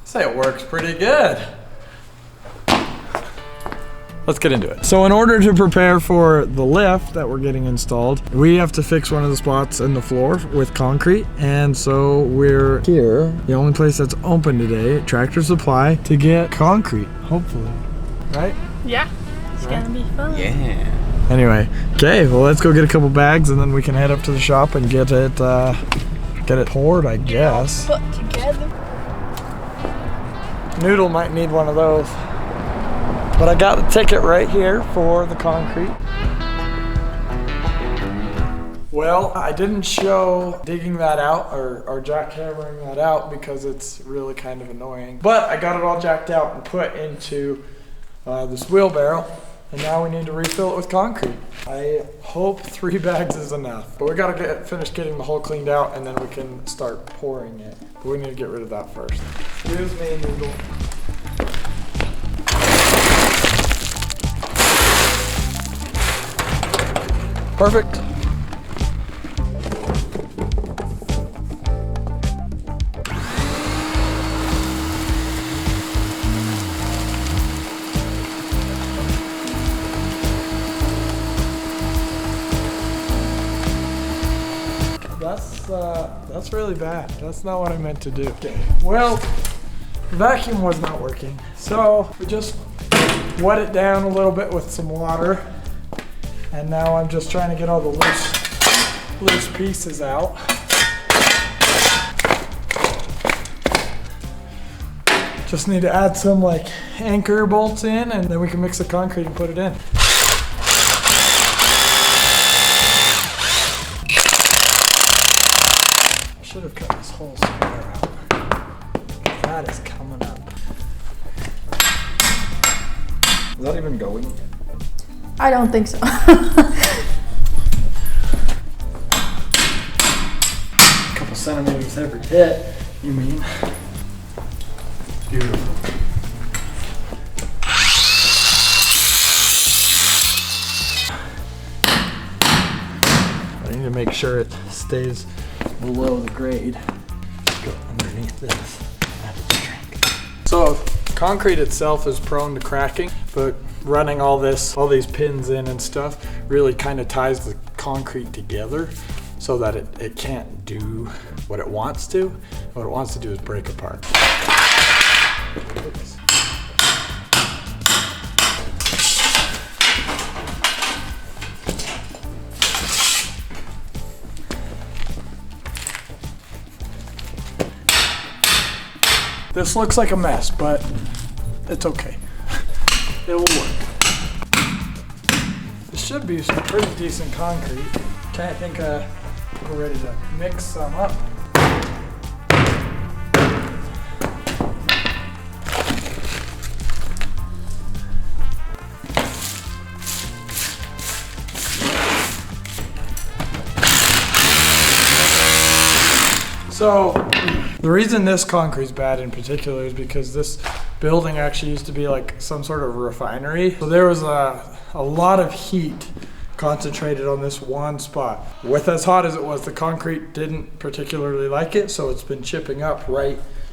Say it works pretty good. Let's get into it. So in order to prepare for the lift that we're getting installed, we have to fix one of the spots in the floor with concrete. And so we're here, the only place that's open today, Tractor Supply, to get concrete, hopefully. Right? Yeah, it's gonna be fun. Yeah. Anyway, okay, well let's go get a couple bags and then we can head up to the shop and get it poured, I guess. Put together. Noodle might need one of those. But I got the ticket right here for the concrete. Well, I didn't show digging that out or jackhammering that out because it's really kind of annoying. But I got it all jacked out and put into this wheelbarrow. And now we need to refill it with concrete. I hope 3 bags is enough. But we gotta finish getting the hole cleaned out and then we can start pouring it. But we need to get rid of that first. Excuse me, Noodle. Perfect. That's really bad. That's not what I meant to do. Okay. Well, the vacuum was not working. So we just wet it down a little bit with some water. And now I'm just trying to get all the loose pieces out. Just need to add some like anchor bolts in and then we can mix the concrete and put it in. I should have cut this whole square out. That is coming up. Is that even going? I don't think so. A couple centimeters every hit, you mean? Beautiful. I need to make sure it stays below the grade. Just go underneath this. Add its strength. So concrete itself is prone to cracking, but running all these pins in and stuff really kind of ties the concrete together so that it can't do what it wants to. What it wants to do is break apart. Oops. This looks like a mess, but it's okay. It will work. This should be some pretty decent concrete. Okay, I think we're ready to mix some up. So, the reason this concrete's bad in particular is because this building actually used to be like some sort of refinery. So there was a lot of heat concentrated on this one spot. With as hot as it was, the concrete didn't particularly like it, so it's been chipping up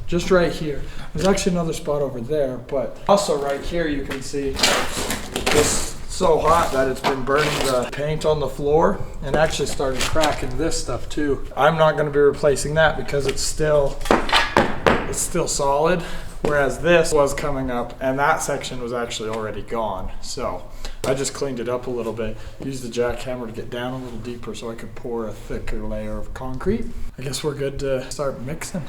just right here. There's actually another spot over there, but also right here you can see this so hot that it's been burning the paint on the floor and actually started cracking this stuff too. I'm not going to be replacing that because it's still solid, whereas this was coming up and that section was actually already gone. So I just cleaned it up a little bit, used the jackhammer to get down a little deeper so I could pour a thicker layer of concrete. I guess we're good to start mixing.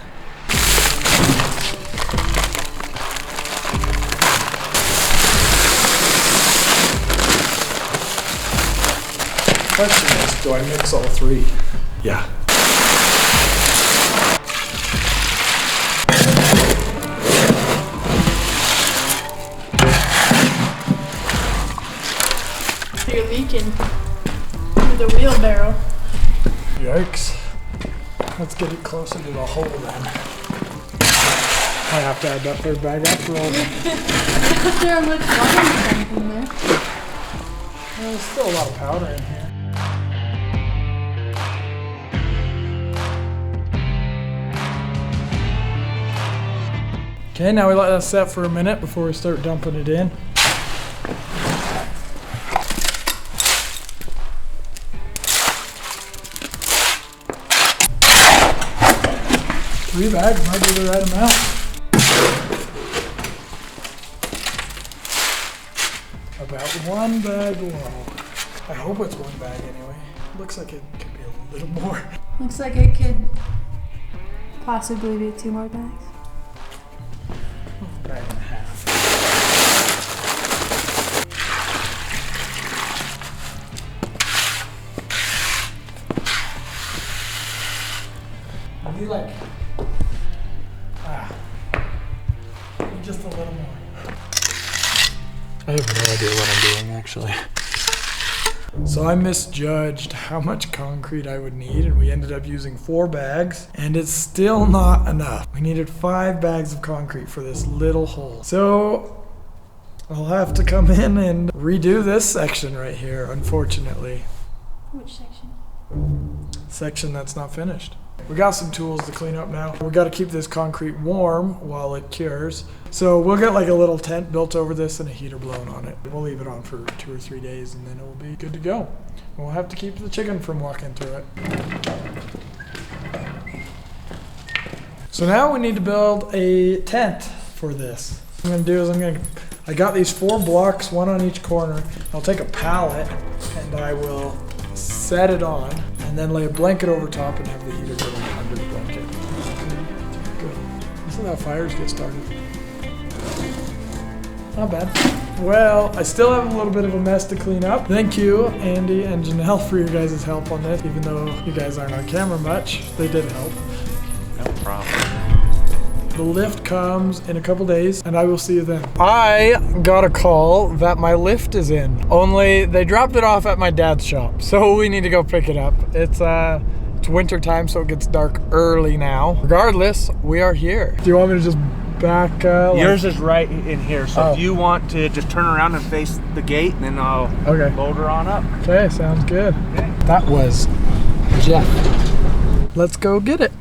Question is, do I mix all 3? Yeah. You're leaking through the wheelbarrow. Yikes. Let's get it closer to the hole then. I have to add that 3rd bag after all. Is there much water in there? There's still a lot of powder in here. Okay, now we let that set for a minute before we start dumping it in. 3 bags might be the right amount. About 1 bag long. I hope it's 1 bag anyway. Looks like it could be a little more. Looks like it could possibly be 2 more bags. Bag and a half. Maybe like, just a little more. I have no idea what I'm doing actually. So I misjudged how much concrete I would need, and we ended up using 4 bags, and it's still not enough. We needed 5 bags of concrete for this little hole. So I'll have to come in and redo this section right here, unfortunately. Which section? Section that's not finished. We got some tools to clean up now. We got to keep this concrete warm while it cures. So we'll get like a little tent built over this and a heater blown on it. We'll leave it on for 2 or 3 days and then it will be good to go. We'll have to keep the chicken from walking through it. So now we need to build a tent for this. What I'm gonna do is I got these 4 blocks, 1 on each corner. I'll take a pallet and I will set it on and then lay a blanket over top and have the heater go under the blanket. Good. This is how fires get started. Not bad. Well, I still have a little bit of a mess to clean up. Thank you, Andy and Janelle, for your guys' help on this. Even though you guys aren't on camera much, they did help. No problem. The lift comes in a couple days, and I will see you then. I got a call that my lift is in. Only they dropped it off at my dad's shop, so we need to go pick it up. It's winter time, so it gets dark early now. Regardless, we are here. Do you want me to just back? Yours is right in here, so Oh. if you want to just turn around and face the gate, and then I'll load her on up. Okay, sounds good. Okay. That was Jeff. Let's go get it.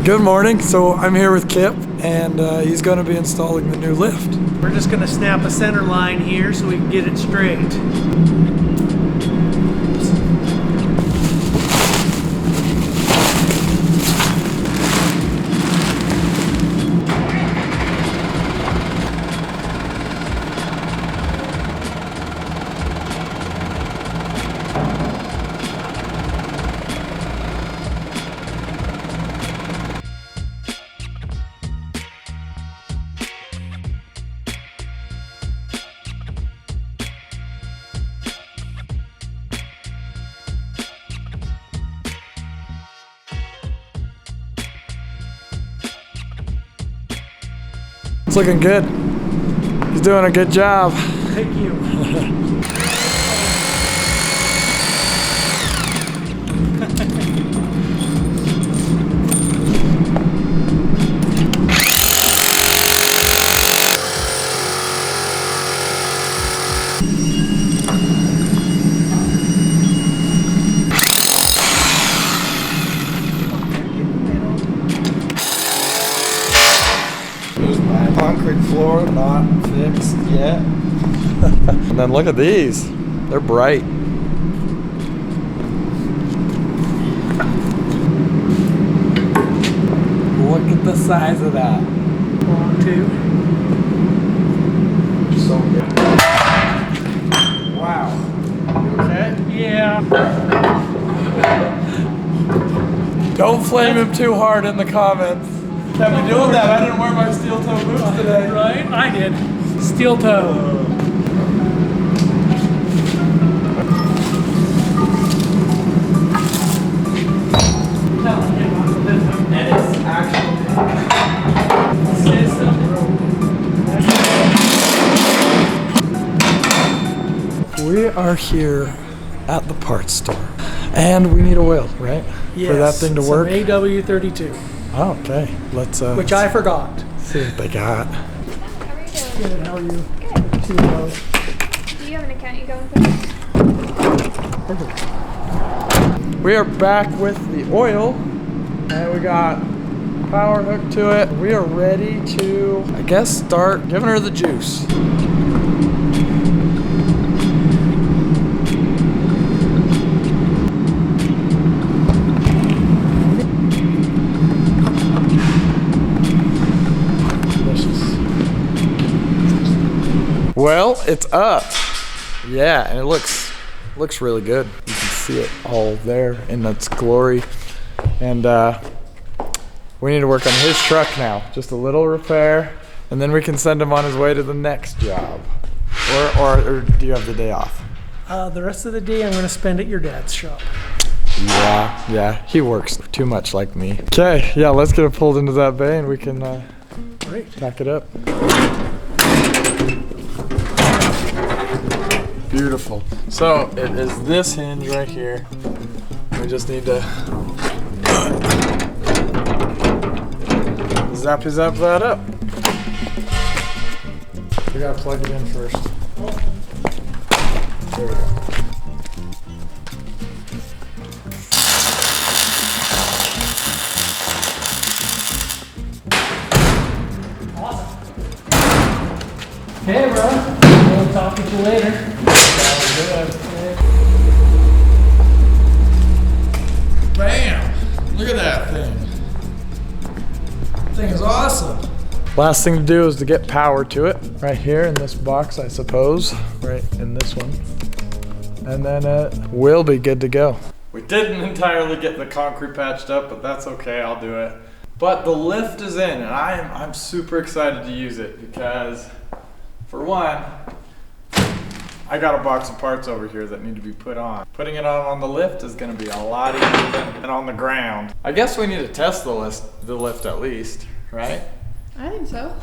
Good morning. So I'm here with Kip, and he's going to be installing the new lift. We're just gonna snap a center line here so we can get it straight. It's looking good. He's doing a good job. Thank you. Concrete floor not fixed yet. And then look at these. They're bright. Look at the size of that. 1, 2. So good. Wow. You okay? Yeah. Don't flame him too hard in the comments. Can't be doing that. I didn't wear my steel toe boots today. Right? I did. Steel toe. And it's actually are here at the parts store. And we need oil, right? Yes, For that thing to work? Some AW32. Oh, okay. Let's Which I forgot. see what they got. How are you doing? Good, how are you? Good. Too low. Do you have an account you going for? We are back with the oil, and we got power hooked to it. We are ready to, I guess, start giving her the juice. Well, it's up. Yeah, and it looks really good. You can see it all there in its glory. And we need to work on his truck now. Just a little repair, and then we can send him on his way to the next job. Or do you have the day off? The rest of the day I'm going to spend at your dad's shop. Yeah, he works too much like me. Okay, yeah, let's get it pulled into that bay and we can Great. back it up. Beautiful. So it is this hinge right here. We just need to zappy zap that up. We gotta plug it in first. There we go. Hey, bro. We'll talk to you later. Bam! Look at that thing. Thing is awesome. Last thing to do is to get power to it. Right here in this box, I suppose. Right in this one. And then it will be good to go. We didn't entirely get the concrete patched up, but that's okay, I'll do it. But the lift is in, and I'm super excited to use it because, for one, I got a box of parts over here that need to be put on. Putting it on the lift is gonna be a lot easier than on the ground. I guess we need to test the lift at least, right? I think so.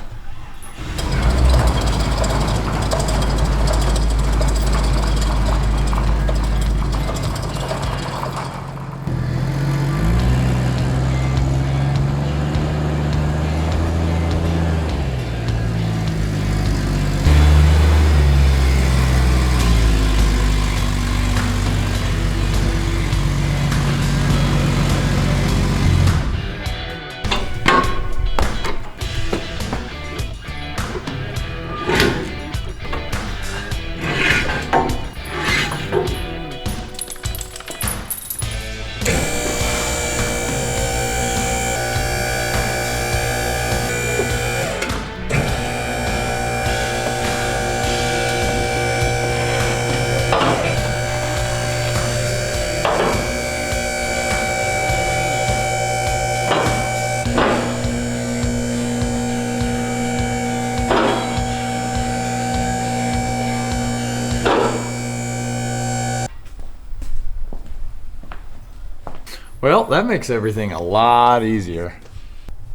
Well, that makes everything a lot easier.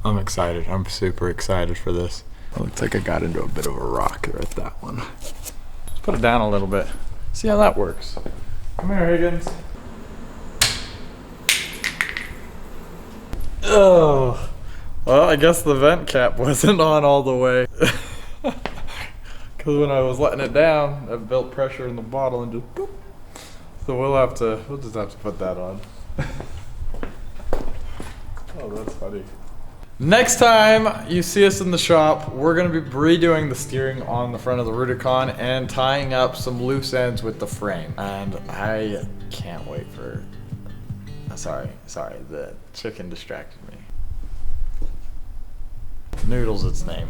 I'm excited. I'm super excited for this. It looks like I got into a bit of a rock at that one. Let's put it down a little bit. See how that works. Come here, Higgins. Oh, well, I guess the vent cap wasn't on all the way. Because when I was letting it down, it built pressure in the bottle and just boop. So we'll just have to put that on. Oh, that's funny. Next time you see us in the shop, we're gonna be redoing the steering on the front of the Rudicon and tying up some loose ends with the frame. And I can't wait for, sorry, the chicken distracted me. Noodle's its name.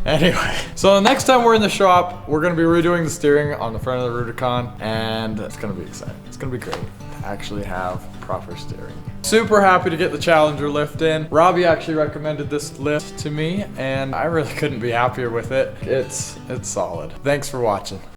Anyway, so next time we're in the shop, we're gonna be redoing the steering on the front of the Rudicon, and it's gonna be exciting. It's gonna be great to actually have proper steering. Super happy to get the Challenger lift in. Robbie actually recommended this lift to me, and I really couldn't be happier with it. It's solid. Thanks for watching.